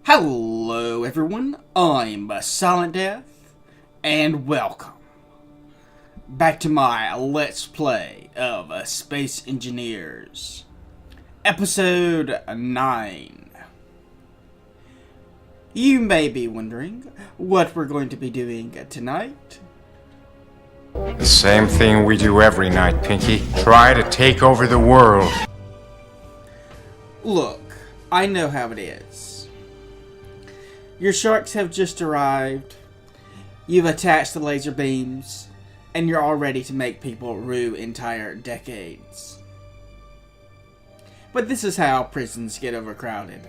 Hello everyone, I'm silentdeth, and welcome back to my Let's Play of Space Engineers, Episode 9. You may be wondering what we're going to be doing tonight. The same thing we do every night, Pinky. Try to take over the world. Look, I know how it is. Your sharks have just arrived, you've attached the laser beams, and you're all ready to make people rue entire decades. But this is how prisons get overcrowded.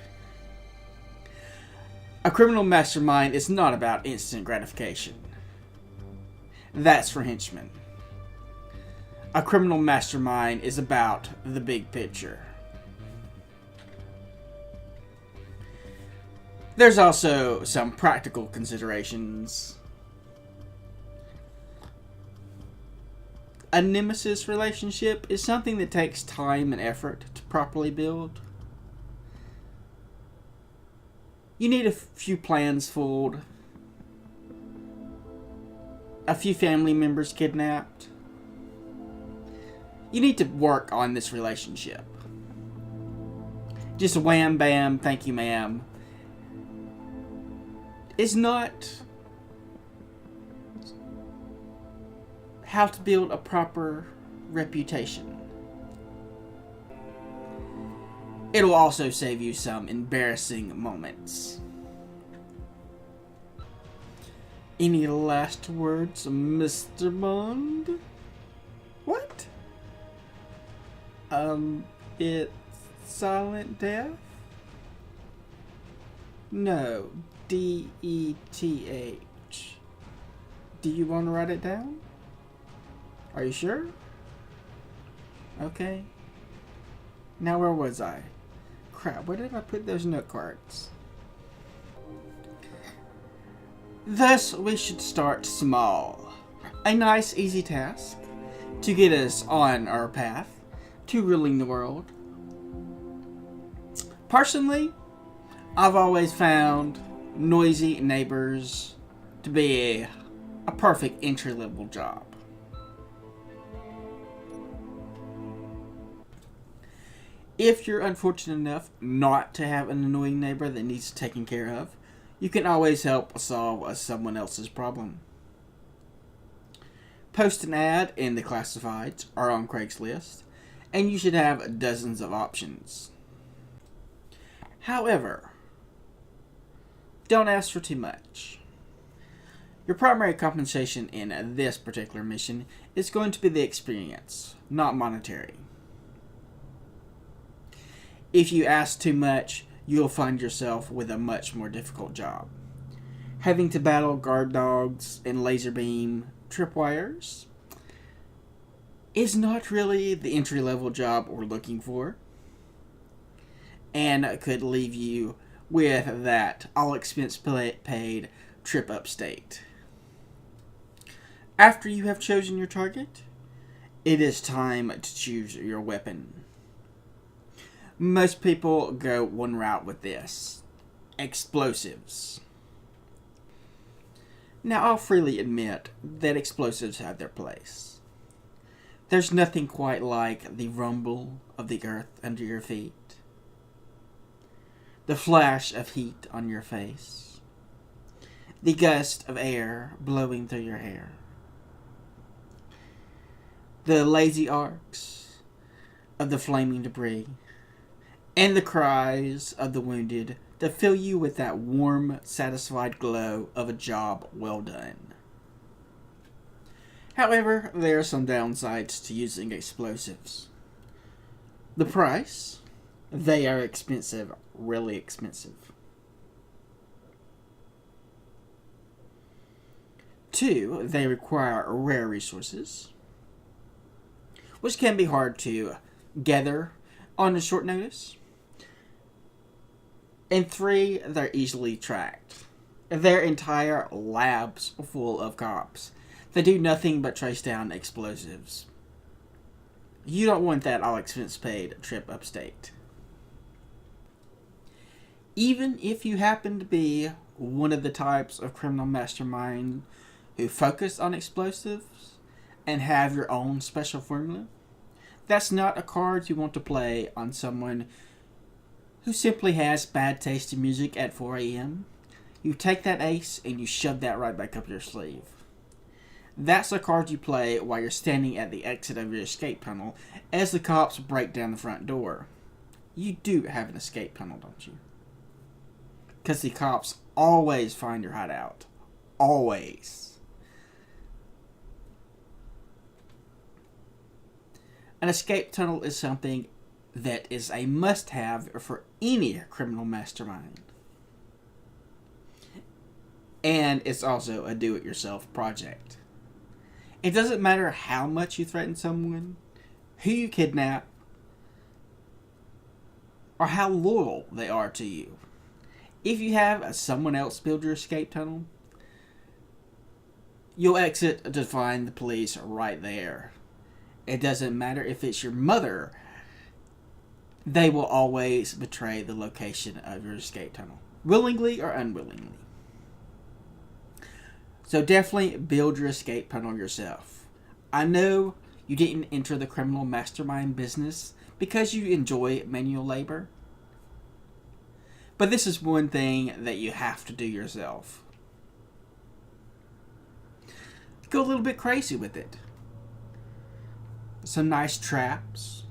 A criminal mastermind is not about instant gratification. That's for henchmen. A criminal mastermind is about the big picture. There's also some practical considerations. A nemesis relationship is something that takes time and effort to properly build. You need a few plans fooled, a few family members kidnapped. You need to work on this relationship. Just wham bam, thank you ma'am, is not how to build a proper reputation. It'll also save you some embarrassing moments. Any last words, Mr. Bond? What? It's silentdeth? No. D-E-T-H. Do you want to write it down? Are you sure? Okay. Now where was I? Crap, where did I put those note cards? Thus, we should start small. A nice, easy task to get us on our path to ruling the world. Personally, I've always found noisy neighbors to be a perfect entry-level job. If you're unfortunate enough not to have an annoying neighbor that needs taken care of, you can always help solve someone else's problem. Post an ad in the classifieds or on Craigslist, and you should have dozens of options. However, don't ask for too much. Your primary compensation in this particular mission is going to be the experience, not monetary. If you ask too much, you'll find yourself with a much more difficult job. Having to battle guard dogs and laser beam tripwires is not really the entry-level job we're looking for, and could leave you with that all-expense paid trip upstate. After you have chosen your target, it is time to choose your weapon. Most people go one route with this: explosives. Now, I'll freely admit that explosives have their place. There's nothing quite like the rumble of the earth under your feet, the flash of heat on your face, the gust of air blowing through your hair, the lazy arcs of the flaming debris, and the cries of the wounded to fill you with that warm, satisfied glow of a job well done. However, there are some downsides to using explosives. The price? They are expensive, really expensive. 2, they require rare resources, which can be hard to gather on a short notice. And 3, they're easily tracked. Their entire labs full of cops. They do nothing but trace down explosives. You don't want that all expense paid trip upstate. Even if you happen to be one of the types of criminal mastermind who focus on explosives and have your own special formula, that's not a card you want to play on someone who simply has bad taste in music at 4 a.m. You take that ace and you shove that right back up your sleeve. That's a card you play while you're standing at the exit of your escape tunnel as the cops break down the front door. You do have an escape tunnel, don't you? Because the cops always find your hideout. Always. An escape tunnel is something that is a must-have for any criminal mastermind. And it's also a do-it-yourself project. It doesn't matter how much you threaten someone, who you kidnap, or how loyal they are to you. If you have someone else build your escape tunnel, you'll exit to find the police right there. It doesn't matter if it's your mother, they will always betray the location of your escape tunnel, willingly or unwillingly. So definitely build your escape tunnel yourself. I know you didn't enter the criminal mastermind business because you enjoy manual labor, but this is one thing that you have to do yourself. Go a little bit crazy with it. Some nice traps.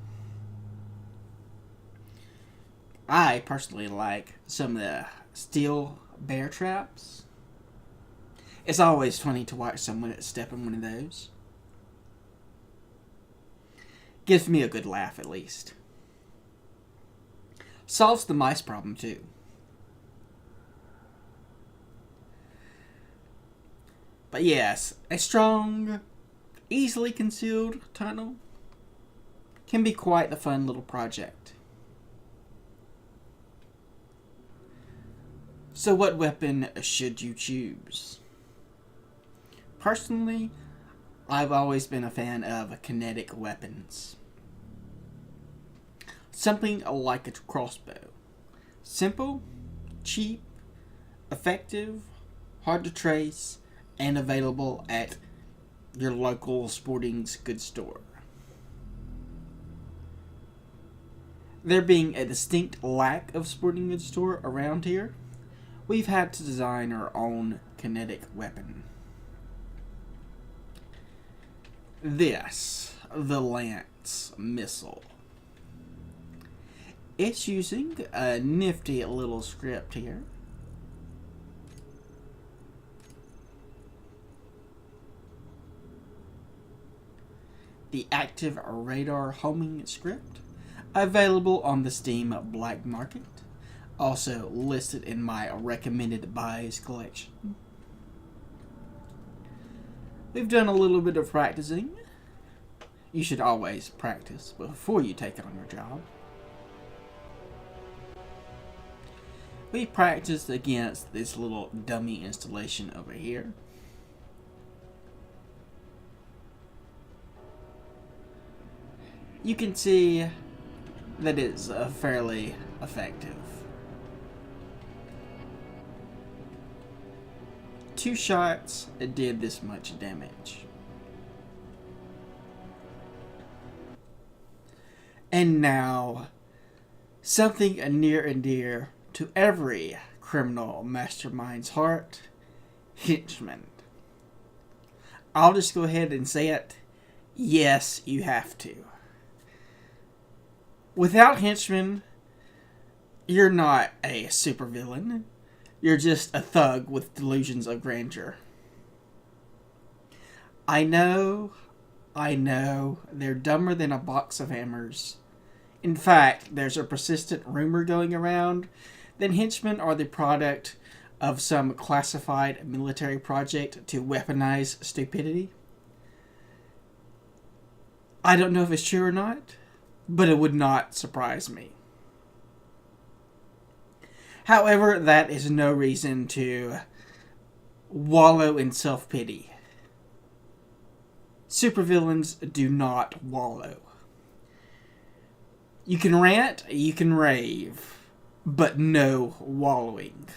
I personally like some of the steel bear traps. It's always funny to watch someone step in one of those. Gives me a good laugh, at least. Solves the mice problem, too. But yes, a strong, easily concealed tunnel can be quite a fun little project. So what weapon should you choose? Personally, I've always been a fan of kinetic weapons. Something like a crossbow. Simple, cheap, effective, hard to trace, and available at your local sporting goods store. There being a distinct lack of sporting goods store around here, we've had to design our own kinetic weapon. This, the Lance missile. It's using a nifty little script here. The active radar homing script, available on the Steam Black Market, also listed in my recommended buys collection. We've done a little bit of practicing. You should always practice before you take on your job. We practiced against this little dummy installation over here. You can see that it's fairly effective. 2 shots did this much damage. And now, something near and dear to every criminal mastermind's heart, Henchman. I'll just go ahead and say it. Yes, you have to. Without Henchman, you're not a supervillain. You're just a thug with delusions of grandeur. I know, they're dumber than a box of hammers. In fact, there's a persistent rumor going around that henchmen are the product of some classified military project to weaponize stupidity. I don't know if it's true or not, but it would not surprise me. However, that is no reason to wallow in self-pity. Supervillains do not wallow. You can rant, you can rave, but no wallowing.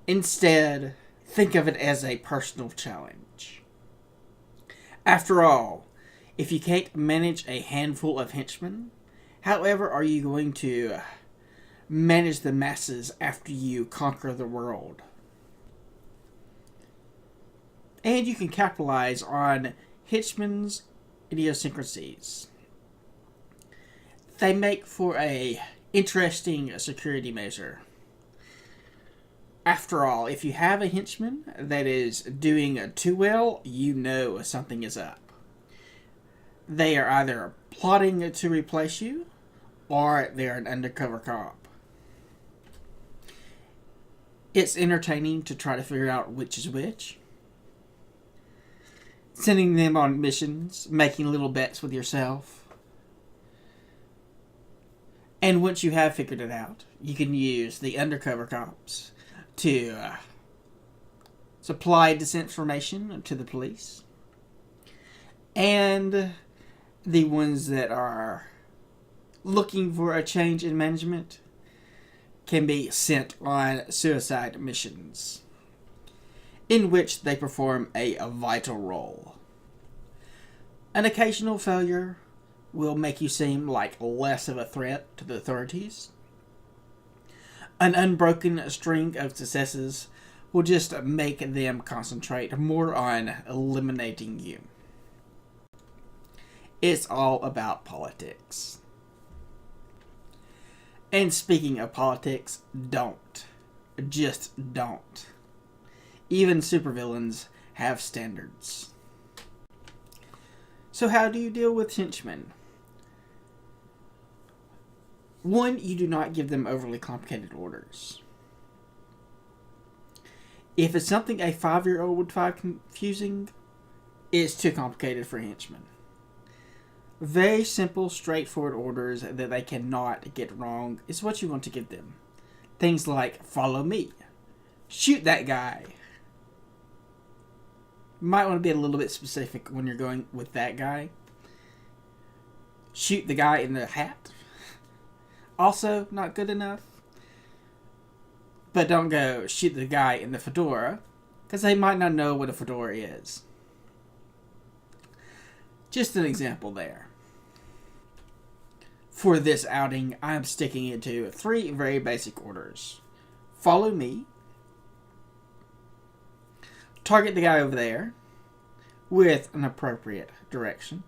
Instead, think of it as a personal challenge. After all, if you can't manage a handful of henchmen, however are you going to manage the masses after you conquer the world? And you can capitalize on henchmen's idiosyncrasies. They make for a interesting security measure. After all, if you have a henchman that is doing too well, you know something is up. They are either plotting to replace you, or they're an undercover cop. It's entertaining to try to figure out which is which. Sending them on missions, making little bets with yourself. And once you have figured it out, you can use the undercover cops to supply disinformation to the police. And the ones that are looking for a change in management can be sent on suicide missions, in which they perform a vital role. An occasional failure will make you seem like less of a threat to the authorities. An unbroken string of successes will just make them concentrate more on eliminating you. It's all about politics. And speaking of politics, don't. Just don't. Even supervillains have standards. So how do you deal with henchmen? One, you do not give them overly complicated orders. If it's something a 5-year-old would find confusing, it's too complicated for henchmen. Very simple, straightforward orders that they cannot get wrong is what you want to give them. Things like, follow me. Shoot that guy. You might want to be a little bit specific when you're going with that guy. Shoot the guy in the hat. Also, not good enough. But don't go shoot the guy in the fedora, because they might not know what a fedora is. Just an example there. For this outing, I'm sticking it to 3 very basic orders. Follow me. Target the guy over there with an appropriate direction.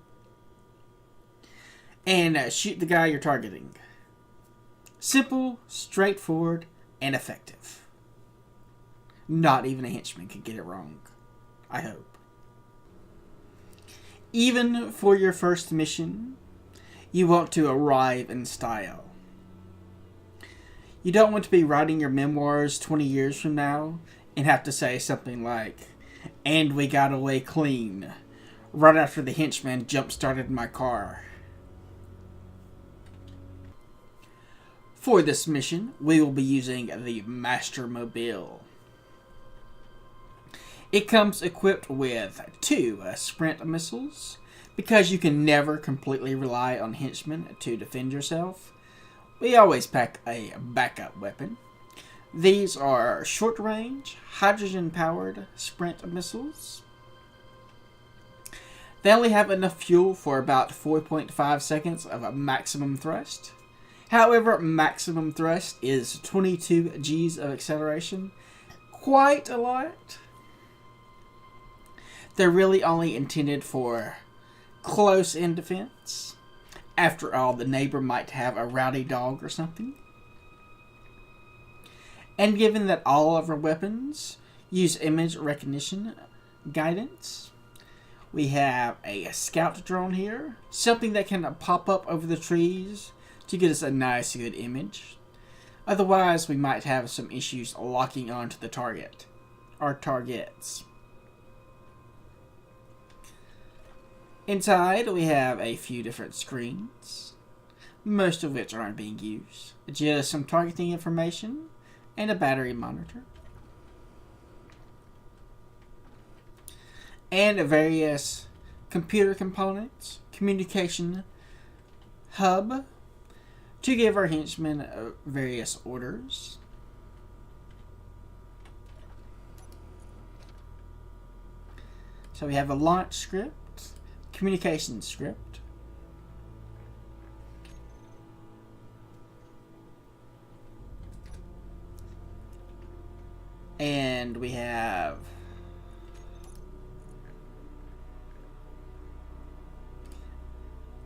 And shoot the guy you're targeting. Simple, straightforward, and effective. Not even a henchman can get it wrong. I hope. Even for your first mission, you want to arrive in style. You don't want to be writing your memoirs 20 years from now and have to say something like, "And we got away clean, right after the henchman jump-started my car." For this mission, we will be using the Mastermobile. It comes equipped with 2 sprint missiles, because you can never completely rely on henchmen to defend yourself. We always pack a backup weapon. These are short-range, hydrogen-powered sprint missiles. They only have enough fuel for about 4.5 seconds of a maximum thrust. However, maximum thrust is 22 Gs of acceleration. Quite a lot. They're really only intended for close-in defense. After all, the neighbor might have a rowdy dog or something. And given that all of our weapons use image recognition guidance, we have a scout drone here. Something that can pop up over the trees to get us a nice, good image. Otherwise, we might have some issues locking onto the target. Or targets. Inside, we have a few different screens, most of which aren't being used. Just some targeting information and a battery monitor. And various computer components, communication hub, to give our henchmen various orders. So we have a launch script, communication script, and we have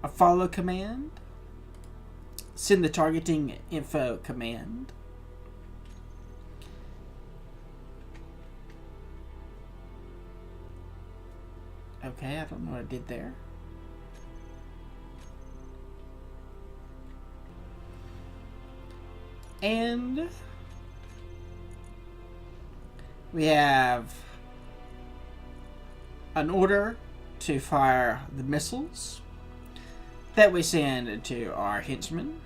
a follow command, send the targeting info command, okay, I don't know what I did there. And we have an order to fire the missiles that we send to our henchman,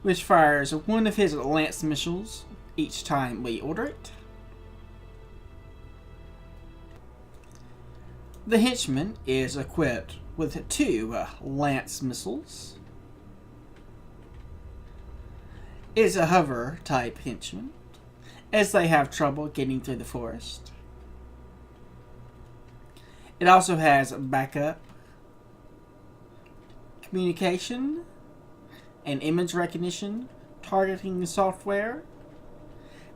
which fires one of his lance missiles each time we order it. The henchman is equipped with 2 lance missiles. It is a hover type henchman, as they have trouble getting through the forest. It also has backup communication and image recognition targeting software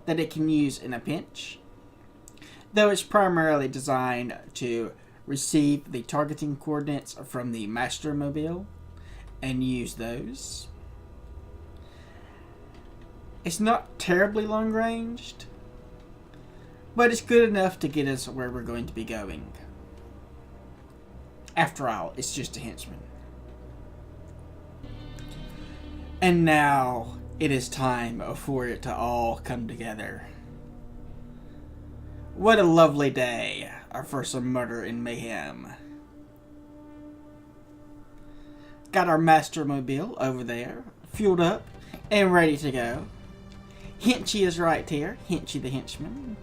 that it can use in a pinch, though it's primarily designed to receive the targeting coordinates from the Mastermind and use those. It's not terribly long ranged, but it's good enough to get us where we're going to be going. After all, it's just a henchman. And now it is time for it to all come together. What a lovely day for some murder and mayhem. Got our Mastermobile over there, fueled up and ready to go. Henchy is right here, Henchy the henchman.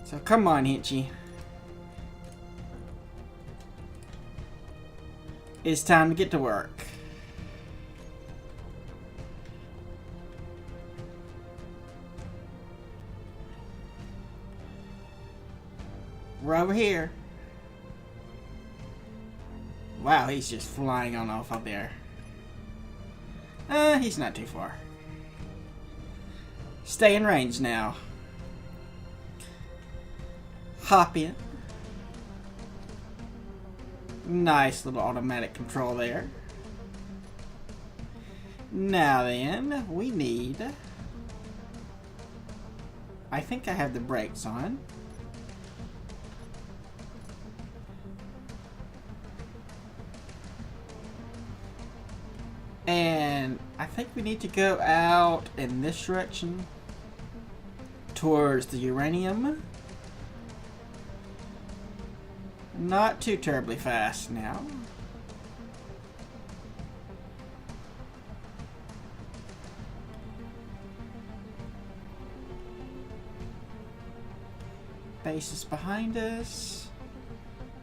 So come on, Henchy. It's time to get to work. We're over here. Wow, he's just flying on off up there. He's not too far. Stay in range now. Hop in. Nice little automatic control there. Now then, we need... I think I have the brakes on. And I think we need to go out in this direction towards the uranium. Not too terribly fast now. Base is behind us.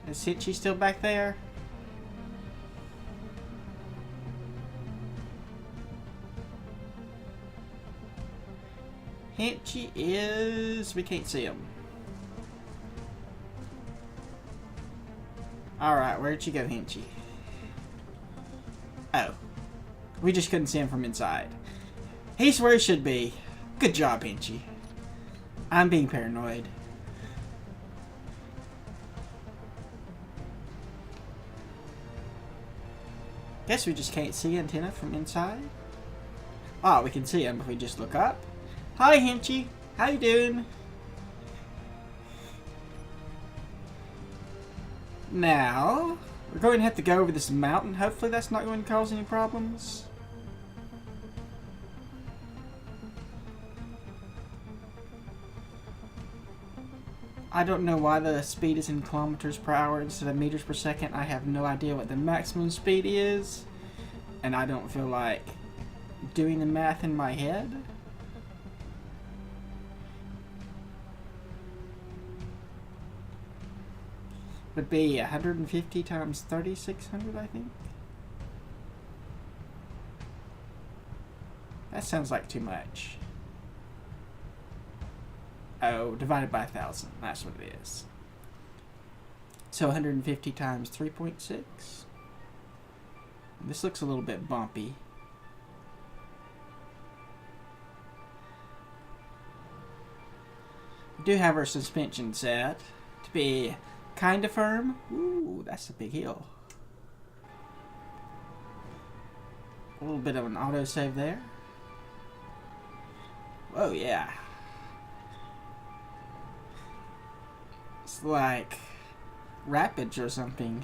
Is Hitchy still back there? Hinchy is... we can't see him. Alright, where'd you go, Hinchy? Oh. We just couldn't see him from inside. He's where he should be. Good job, Hinchy. I'm being paranoid. Guess we just can't see antenna from inside. Oh, we can see him if we just look up. Hi, Hinchy. How you doing? Now, we're going to have to go over this mountain. Hopefully that's not going to cause any problems. I don't know why the speed is in kilometers per hour instead of meters per second. I have no idea what the maximum speed is. And I don't feel like doing the math in my head. Would be 150 times 3600, I think. That sounds like too much. Oh, divided by 1,000. That's what it is. So 150 times 3.6. This looks a little bit bumpy. We do have our suspension set to be kind of firm. Ooh, that's a big hill. A little bit of an autosave there. Oh yeah. It's like rapids or something.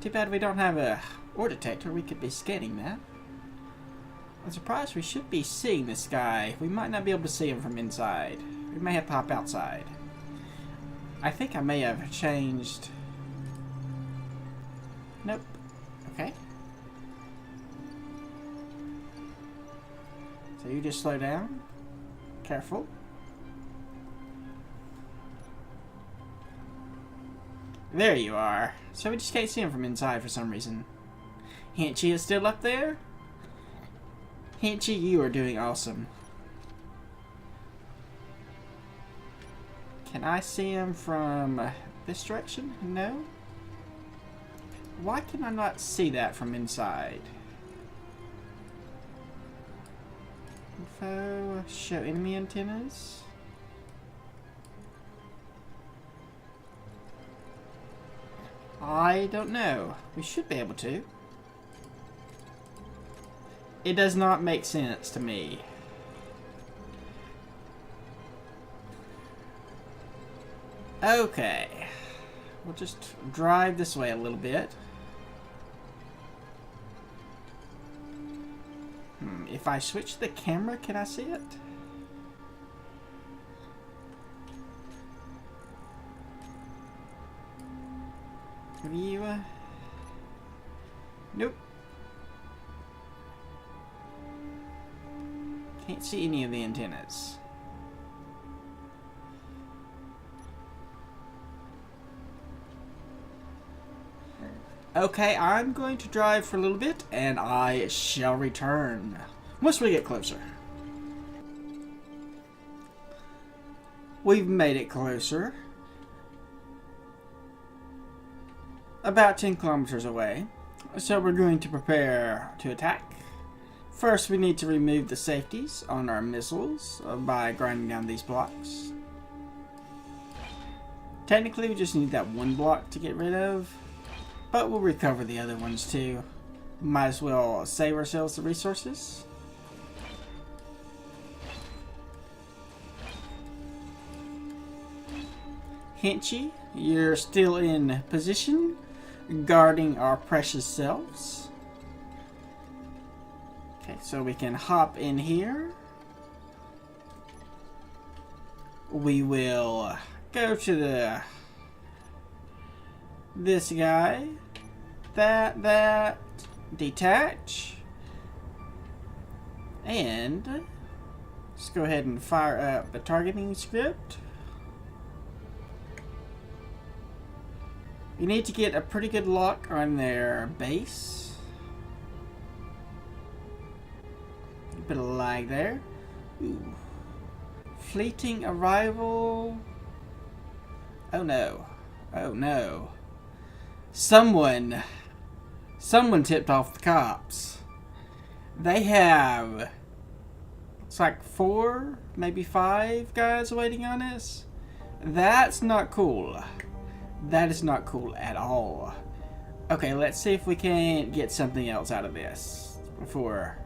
Too bad we don't have a ore detector. We could be scanning that. I'm surprised we should be seeing this guy. We might not be able to see him from inside. We may have to hop outside. I think I may have changed. Nope. Okay. So you just slow down. Careful. There you are. So we just can't see him from inside for some reason. Henchy is still up there? Henchy, you are doing awesome. Can I see him from this direction? No? Why can I not see that from inside? Info, show enemy antennas. I don't know. We should be able to. It does not make sense to me. Okay. We'll just drive this way a little bit. If I switch the camera, can I see it? View. Nope. Can't see any of the antennas. Okay, I'm going to drive for a little bit, and I shall return once we get closer. We've made it closer. About 10 kilometers away. So we're going to prepare to attack. First, we need to remove the safeties on our missiles by grinding down these blocks. Technically, we just need that one block to get rid of, but we'll recover the other ones too. Might as well save ourselves the resources. Henchy, you're still in position, guarding our precious selves. Okay, so we can hop in here. We will go to this guy. That, detach. And let's go ahead and fire up the targeting script. You need to get a pretty good lock on their base. A bit of lag there. Ooh. Fleeting arrival. Oh no. Oh no. Someone tipped off the cops. They have, it's like 4, maybe 5 guys waiting on us. That's not cool. That is not cool at all. Okay, let's see if we can get something else out of this before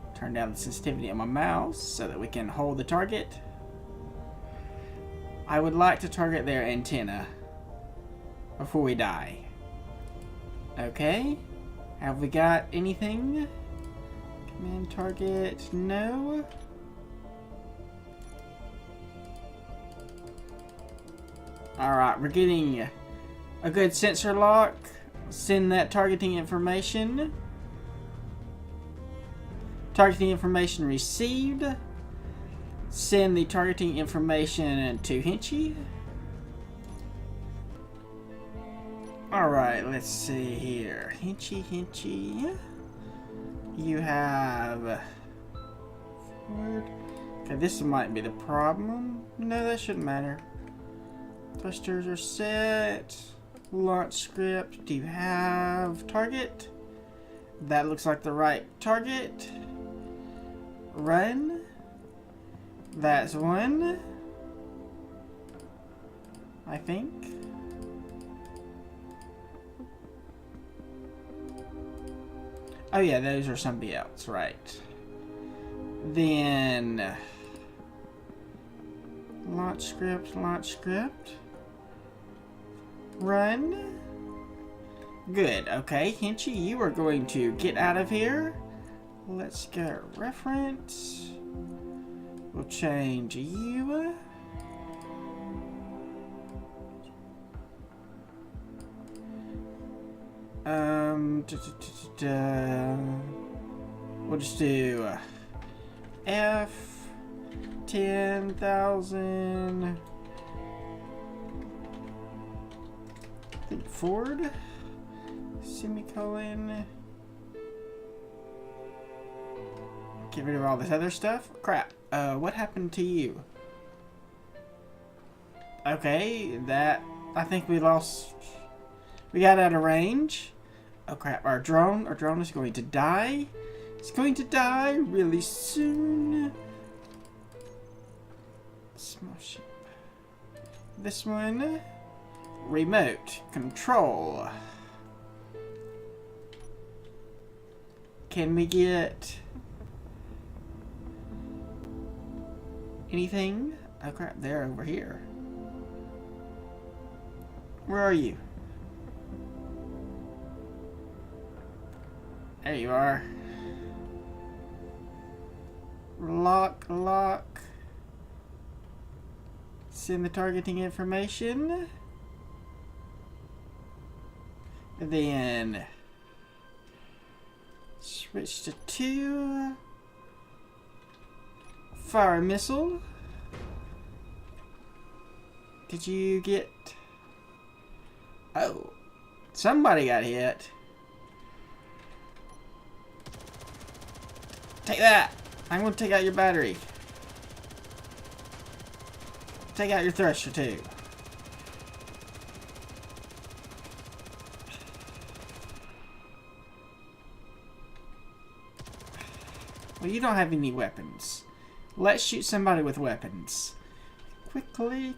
I turn down the sensitivity on my mouse so that we can hold the target. I would like to target their antenna before we die. Okay, have we got anything? Command target, no. Alright, we're getting a good sensor lock. Send that targeting information. Targeting information received. Send the targeting information to Henchy. Alright, let's see here. Henchy. You have... Okay, this might be the problem. No, that shouldn't matter. Thrusters are set. Launch script. Do you have target? That looks like the right target. Run. That's one. I think. Oh yeah, those are somebody else, right. Then launch script, run. Good, okay, Henchy, you are going to get out of here. Let's go reference. We'll change you. We'll just do F 10,000. I think forward. Semicolon. Get rid of all this other stuff. Crap. What happened to you? Okay, that I think we lost. We got out of range. Oh crap! Our drone is going to die. It's going to die really soon. Small ship. This one. Remote control. Can we get anything? Oh crap, they're over here. Where are you? There you are. Lock. Send the targeting information. Then switch to 2. Fire a missile. Did you get... Oh, somebody got hit. Take that! I'm going to take out your battery. Take out your thruster too. Well, you don't have any weapons. Let's shoot somebody with weapons. Quickly.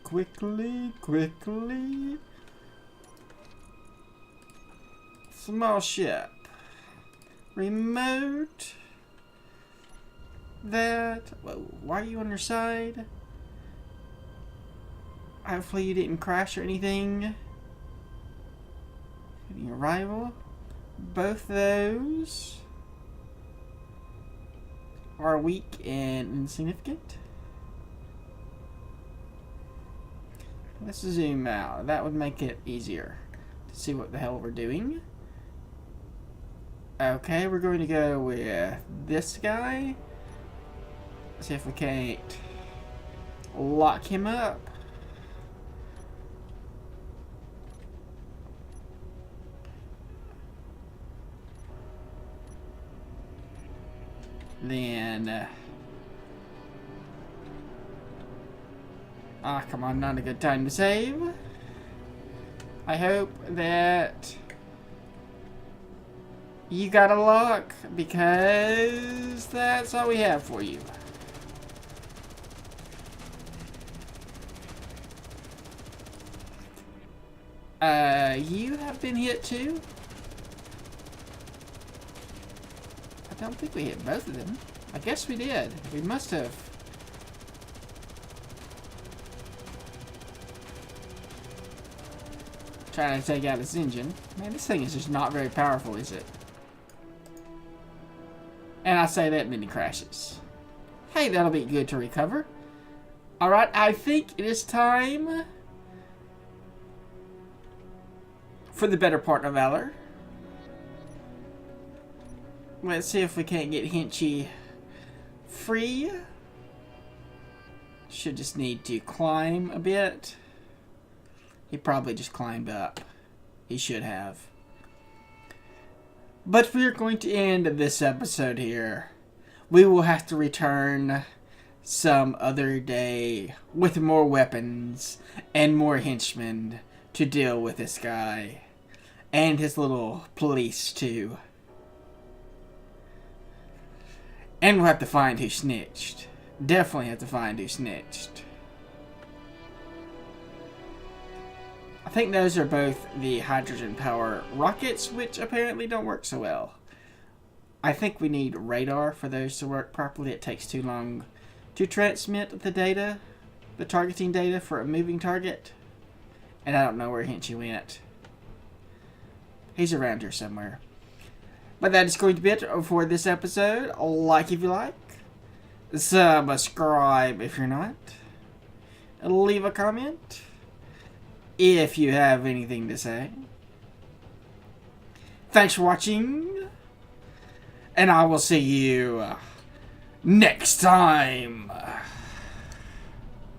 Small ship. Remote. That. Whoa, why are you on your side? Hopefully you didn't crash or anything. Any arrival. Both those are weak and insignificant. Let's zoom out. That would make it easier to see what the hell we're doing. Okay, we're going to go with this guy. See if we can't lock him up. Then come on, not a good time to save. I hope that you got a lock, because that's all we have for you. You have been hit too? I don't think we hit both of them. I guess we did. We must have. Trying to take out its engine. Man, this thing is just not very powerful, is it? And I say that and then it crashes. Hey, that'll be good to recover. Alright, I think it is time for the better part of valor. Let's see if we can't get Henchy free. Should just need to climb a bit. He probably just climbed up. He should have. But we are going to end this episode here. We will have to return some other day with more weapons and more henchmen to deal with this guy. And his little police, too. And we'll have to find who snitched. Definitely have to find who snitched. I think those are both the hydrogen power rockets, which apparently don't work so well. I think we need radar for those to work properly. It takes too long to transmit the data, the targeting data for a moving target. And I don't know where Henchy went. He's around here somewhere. But that is going to be it for this episode. Like if you like. Subscribe if you're not. Leave a comment if you have anything to say. Thanks for watching. And I will see you next time.